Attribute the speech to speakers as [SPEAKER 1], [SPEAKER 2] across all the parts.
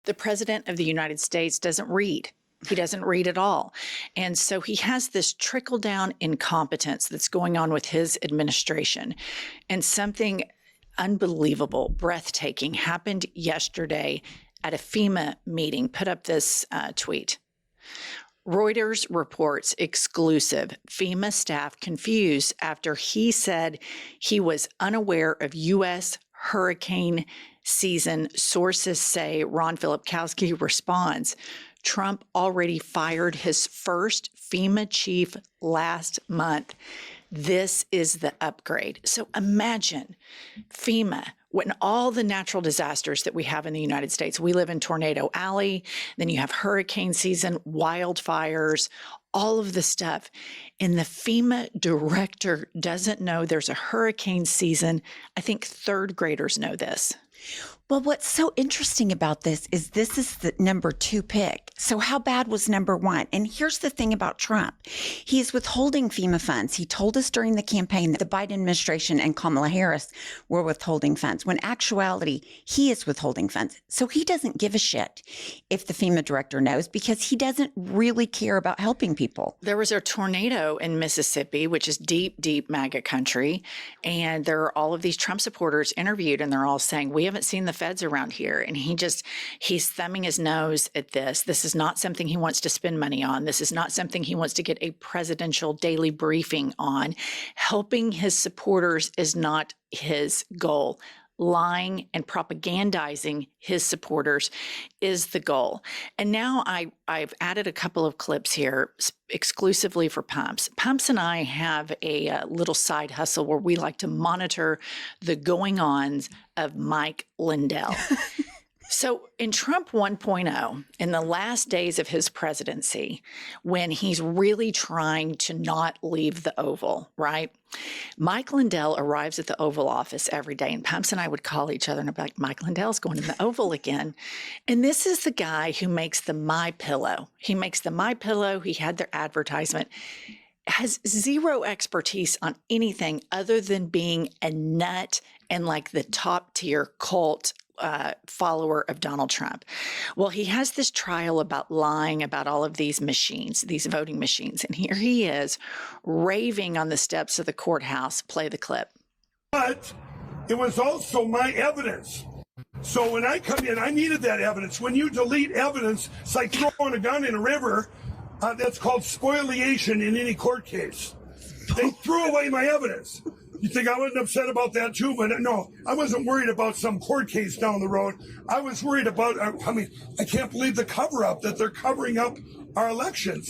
[SPEAKER 1] The president of the United States doesn't read. He doesn't read at all. And so he has this trickle-down incompetence that's going on with his administration. And something unbelievable, breathtaking happened yesterday at a FEMA meeting. Put up this tweet. Reuters reports exclusive. FEMA staff confused after he said he was unaware of U.S. hurricane season. Sources say Ron Filipkowski responds, Trump already fired his first FEMA chief last month. This is the upgrade. So imagine FEMA, when all the natural disasters that we have in the United States, we live in Tornado Alley, then you have hurricane season, wildfires, all of the stuff. And the FEMA director doesn't know there's a hurricane season. I think third graders know this.
[SPEAKER 2] Well, what's so interesting about this is the number 2 pick. So how bad was number 1? And here's the thing about Trump. He is withholding FEMA funds. He told us during the campaign that the Biden administration and Kamala Harris were withholding funds, when actuality, he is withholding funds. So he doesn't give a shit if the FEMA director knows, because he doesn't really care about helping people.
[SPEAKER 1] There was a tornado in Mississippi, which is deep, deep MAGA country. And there are all of these Trump supporters interviewed, and they're all saying, we haven't seen the feds around here. And he's thumbing his nose at this. This is not something he wants to spend money on. This is not something he wants to get a presidential daily briefing on. Helping his supporters is not his goal. Lying and propagandizing his supporters is the goal. And now I've added a couple of clips here exclusively for Pumps. Pumps and I have a little side hustle where we like to monitor the going-ons of Mike Lindell. So in Trump 1.0, in the last days of his presidency, when he's really trying to not leave the Oval, right? Mike Lindell arrives at the Oval Office every day, and Pumps and I would call each other and I'd be like, Mike Lindell's going to the Oval again. And this is the guy who makes the My Pillow. He makes the My Pillow. He had their advertisement. Has zero expertise on anything other than being a nut and like the top tier cult follower of Donald Trump. Well, he has this trial about lying about all of these machines, these voting machines. And here he is raving on the steps of the courthouse. Play the clip.
[SPEAKER 3] But it was also my evidence. So when I come in, I needed that evidence. When you delete evidence, it's like throwing a gun in a river. That's called spoliation in any court case. They threw away my evidence. You think I wasn't upset about that too? But no, I wasn't worried about some court case down the road. I was worried about, I can't believe the cover up that they're covering up our elections,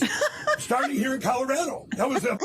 [SPEAKER 3] starting here in Colorado. That was a...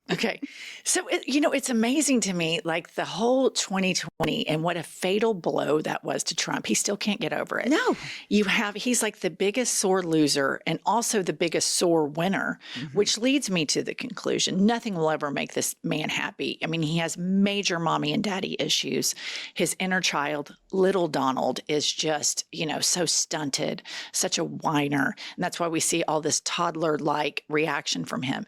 [SPEAKER 1] Okay. So, it's amazing to me, like the whole 2020 and what a fatal blow that was to Trump. He still can't get over it.
[SPEAKER 2] No.
[SPEAKER 1] He's like the biggest sore loser and also the biggest sore winner, which leads me to the conclusion. Nothing will ever make this man happy. I mean, he has major mommy and daddy issues. His inner child, little Donald, is just, so stunted, such a whiner. And that's why we see all this toddler-like reaction from him.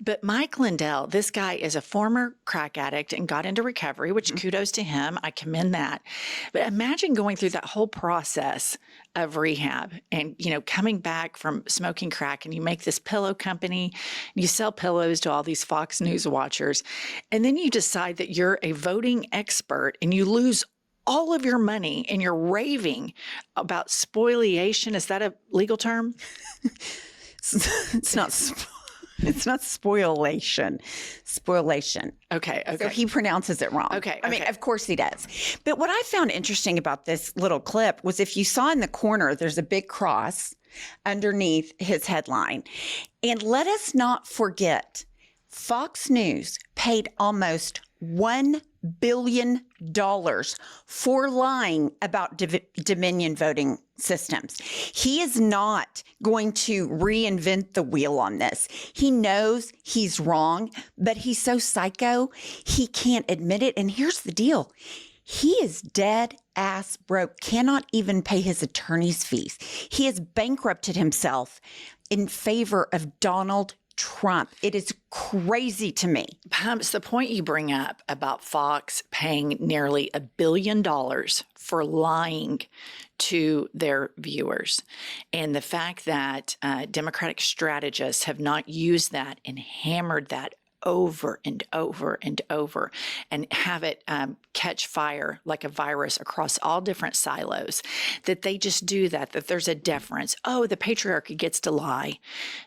[SPEAKER 1] But Mike Lindell, this guy is a former crack addict and got into recovery, which kudos to him. I commend that. But imagine going through that whole process of rehab and, coming back from smoking crack, and you make this pillow company, and you sell pillows to all these Fox News watchers. And then you decide that you're a voting expert and you lose all of your money and you're raving about spoliation. Is that a legal term?
[SPEAKER 2] It's not spoilation. Spoilation.
[SPEAKER 1] Okay.
[SPEAKER 2] So he pronounces it wrong.
[SPEAKER 1] Okay.
[SPEAKER 2] I mean, of course he does. But what I found interesting about this little clip was, if you saw in the corner, there's a big cross underneath his headline. And let us not forget, Fox News paid almost $1 billion for lying about Dominion voting systems. He is not going to reinvent the wheel on this. He knows he's wrong, but he's so psycho, he can't admit it. And here's the deal. He is dead ass broke, cannot even pay his attorney's fees. He has bankrupted himself in favor of Donald Trump. It is crazy to me.
[SPEAKER 1] Pumps, the point you bring up about Fox paying nearly $1 billion for lying to their viewers, and the fact that Democratic strategists have not used that and hammered that over and over and over and have it catch fire like a virus across all different silos, that they just do that there's a deference. Oh, the patriarchy gets to lie.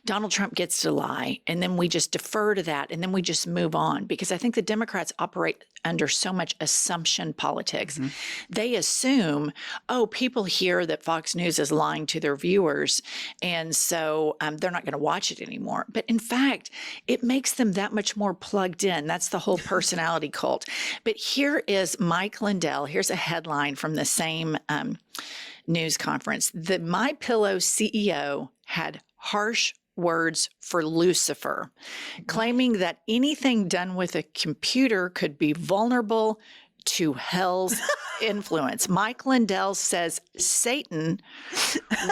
[SPEAKER 1] Donald Trump gets to lie. And then we just defer to that. And then we just move on, because I think the Democrats operate under so much assumption politics. Mm-hmm. They assume, oh, people hear that Fox News is lying to their viewers, and so they're not going to watch it anymore. But in fact, it makes them that much more plugged in. That's the whole personality cult. But here is Mike Lindell. Here's a headline from the same news conference. The MyPillow CEO had harsh words for Lucifer, claiming that anything done with a computer could be vulnerable to hell's influence. Mike Lindell says Satan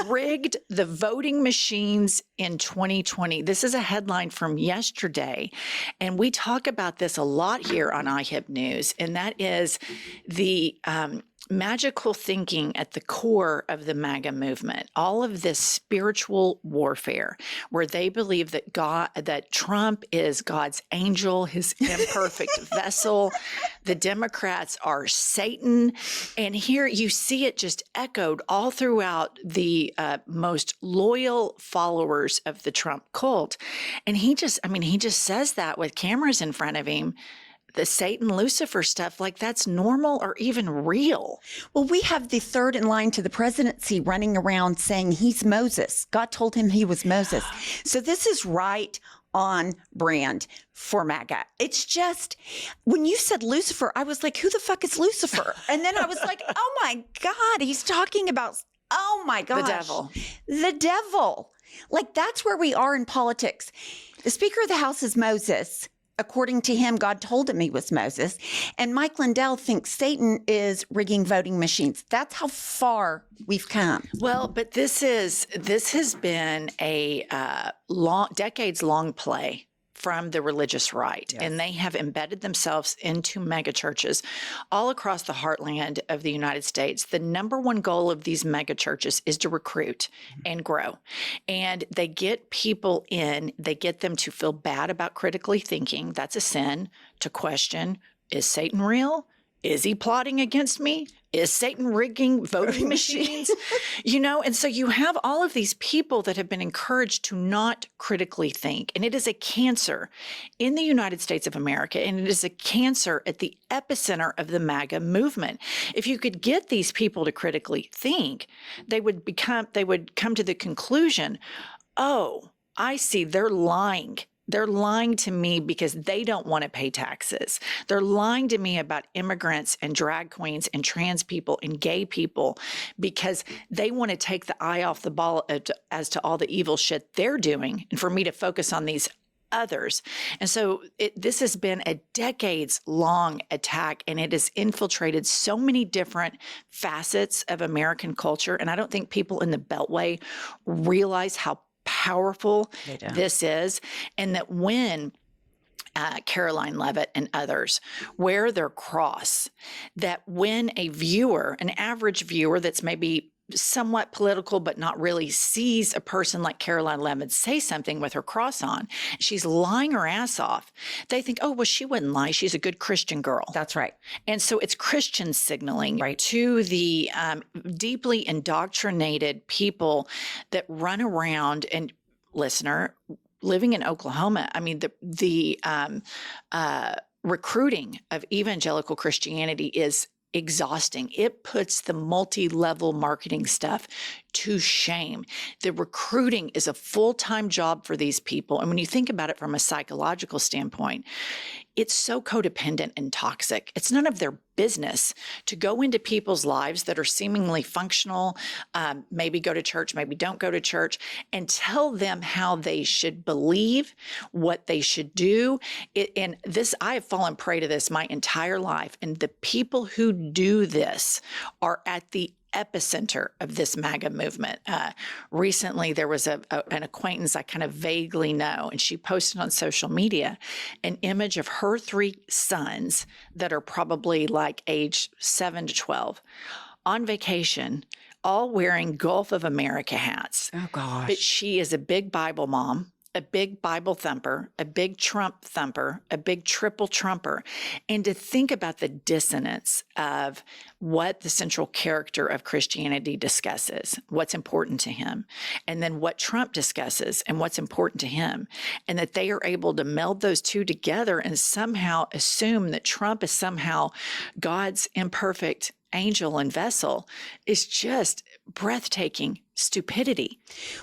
[SPEAKER 1] rigged the voting machines in 2020. This is a headline from yesterday, and we talk about this a lot here on IHIP News, and that is the magical thinking at the core of the MAGA movement. All of this spiritual warfare, where they believe that Trump is God's angel, his imperfect vessel. The Democrats are Satan. And here you see it just echoed all throughout the most loyal followers of the Trump cult. And he just says that with cameras in front of him. The Satan Lucifer stuff, like that's normal or even real.
[SPEAKER 2] Well, we have the third in line to the presidency running around saying he's Moses. God told him he was Moses. So this is right on brand for MAGA. It's just, when you said Lucifer, I was like, who the fuck is Lucifer? And then I was like, oh my God, he's talking about, oh my gosh.
[SPEAKER 1] The devil.
[SPEAKER 2] The devil. Like, that's where we are in politics. The Speaker of the House is Moses. According to him, God told him he was Moses. And Mike Lindell thinks Satan is rigging voting machines. That's how far we've come.
[SPEAKER 1] Well, but this has been a decades-long play from the religious right. Yes. And they have embedded themselves into mega churches all across the heartland of the United States. The number one goal of these mega churches is to recruit and grow. And they get people in, they get them to feel bad about critically thinking. That's a sin. To question, is Satan real? Is he plotting against me? Is Satan rigging voting machines? And so you have all of these people that have been encouraged to not critically think. And it is a cancer in the United States of America. And it is a cancer at the epicenter of the MAGA movement. If you could get these people to critically think, they would come to the conclusion, oh, I see, they're lying. They're lying to me because they don't want to pay taxes. They're lying to me about immigrants and drag queens and trans people and gay people because they want to take the eye off the ball as to all the evil shit they're doing, and for me to focus on these others. And so this has been a decades-long attack, and it has infiltrated so many different facets of American culture. And I don't think people in the Beltway realize how powerful this is, and that when Caroline Leavitt and others wear their cross, that when a viewer, an average viewer that's maybe somewhat political but not really, sees a person like Caroline Leavitt say something with her cross on, she's lying her ass off, they think, oh, well, she wouldn't lie. She's a good Christian girl.
[SPEAKER 2] That's right.
[SPEAKER 1] And so it's Christian signaling to the deeply indoctrinated people that run around. And listener, living in Oklahoma, I mean, the recruiting of evangelical Christianity is exhausting. It puts the multi-level marketing stuff to shame. The recruiting is a full-time job for these people. And when you think about it from a psychological standpoint, it's so codependent and toxic. It's none of their business to go into people's lives that are seemingly functional, maybe go to church, maybe don't go to church, and tell them how they should believe, what they should do. I have fallen prey to this my entire life. And the people who do this are at the epicenter of this MAGA movement. Recently, there was an acquaintance I kind of vaguely know, and she posted on social media an image of her 3 sons that are probably like age 7 to 12 on vacation, all wearing Gulf of America hats.
[SPEAKER 2] Oh, gosh.
[SPEAKER 1] But she is a big Bible mom, a big Bible thumper, a big Trump thumper, a big triple Trumper. And to think about the dissonance of what the central character of Christianity discusses, what's important to him, and then what Trump discusses and what's important to him, and that they are able to meld those two together and somehow assume that Trump is somehow God's imperfect angel and vessel is just breathtaking stupidity.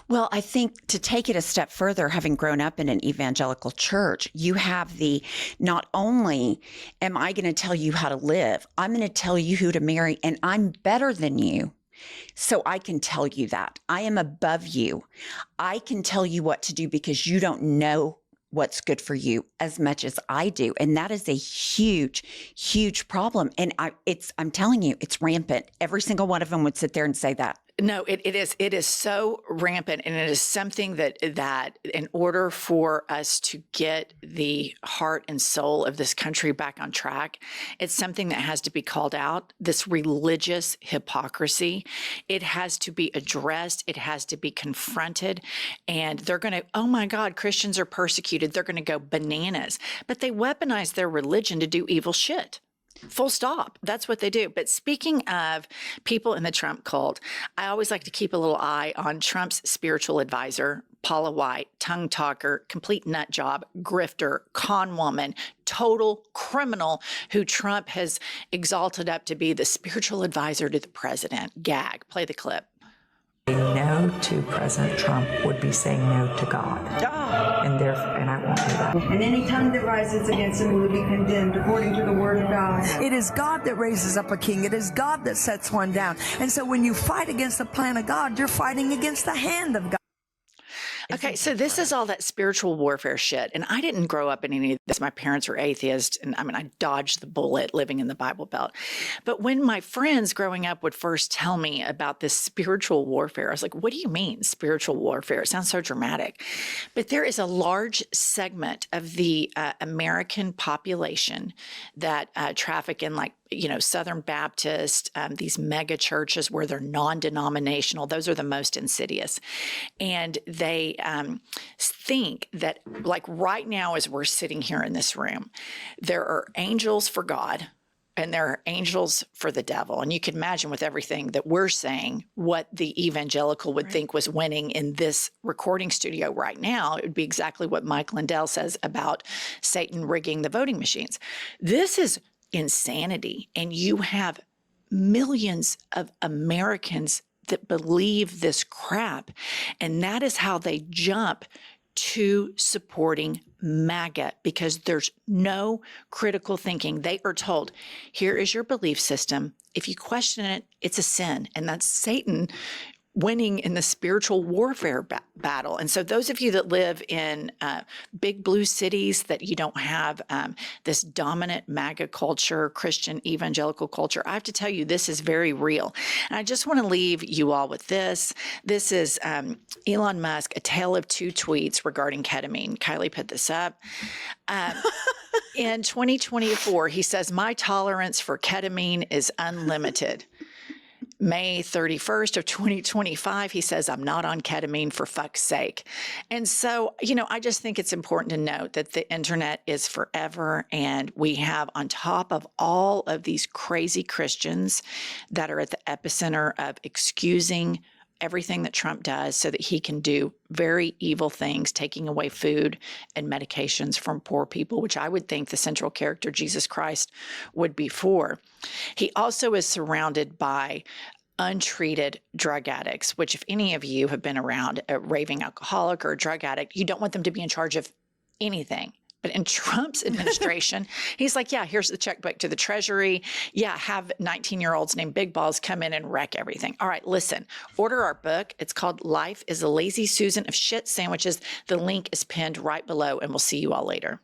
[SPEAKER 2] Well, I think to take it a step further, having grown up in an evangelical church, you have not only am I going to tell you how to live, I'm going to tell you who to marry, and I'm better than you. So I can tell you that. I am above you. I can tell you what to do because you don't know what's good for you as much as I do. And that is a huge, huge problem. And I'm telling you, it's rampant. Every single one of them would sit there and say that.
[SPEAKER 1] No, it is so rampant, and it is something that in order for us to get the heart and soul of this country back on track, it's something that has to be called out. This religious hypocrisy, it has to be addressed. It has to be confronted, and they're going to, oh my God, Christians are persecuted. They're going to go bananas, but they weaponize their religion to do evil shit. Full stop. That's what they do. But speaking of people in the Trump cult, I always like to keep a little eye on Trump's spiritual advisor, Paula White, tongue talker, complete nut job, grifter, con woman, total criminal who Trump has exalted up to be the spiritual advisor to the president. Gag. Play the clip.
[SPEAKER 4] No to President Trump would be saying no to God. And I won't do that.
[SPEAKER 5] And any tongue that rises against him will be condemned according to the word of God.
[SPEAKER 6] It is God that raises up a king. It is God that sets one down. And so when you fight against the plan of God, you're fighting against the hand of God.
[SPEAKER 1] Okay, so this is all that spiritual warfare shit. And I didn't grow up in any of this. My parents were atheists. And I dodged the bullet living in the Bible Belt. But when my friends growing up would first tell me about this spiritual warfare, I was like, what do you mean spiritual warfare? It sounds so dramatic. But there is a large segment of the American population that traffic in Southern Baptist, these mega churches where they're non-denominational. Those are the most insidious. And they think that, like right now as we're sitting here in this room, there are angels for God and there are angels for the devil. And you can imagine with everything that we're saying, what the evangelical would think was winning in this recording studio right now. It would be exactly what Mike Lindell says about Satan rigging the voting machines. This is insanity. And you have millions of Americans that believe this crap. And that is how they jump to supporting MAGA, because there's no critical thinking. They are told, here is your belief system. If you question it, it's a sin. And that's Satan winning in the spiritual warfare battle. And so those of you that live in big blue cities that you don't have this dominant MAGA culture, Christian evangelical culture, I have to tell you, this is very real. And I just want to leave you all with this. This is Elon Musk, a tale of two tweets regarding ketamine. Kylie put this up. In 2024, he says, my tolerance for ketamine is unlimited. May 31st of 2025, he says, I'm not on ketamine for fuck's sake. And so, I just think it's important to note that the internet is forever. And we have, on top of all of these crazy Christians that are at the epicenter of excusing everything that Trump does so that he can do very evil things, taking away food and medications from poor people, which I would think the central character, Jesus Christ, would be for. He also is surrounded by untreated drug addicts, which if any of you have been around a raving alcoholic or a drug addict, you don't want them to be in charge of anything. But in Trump's administration, he's like, yeah, here's the checkbook to the Treasury. Yeah, have 19-year-olds named Big Balls come in and wreck everything. All right, listen, order our book. It's called Life is a Lazy Susan of Shit Sandwiches. The link is pinned right below, and we'll see you all later.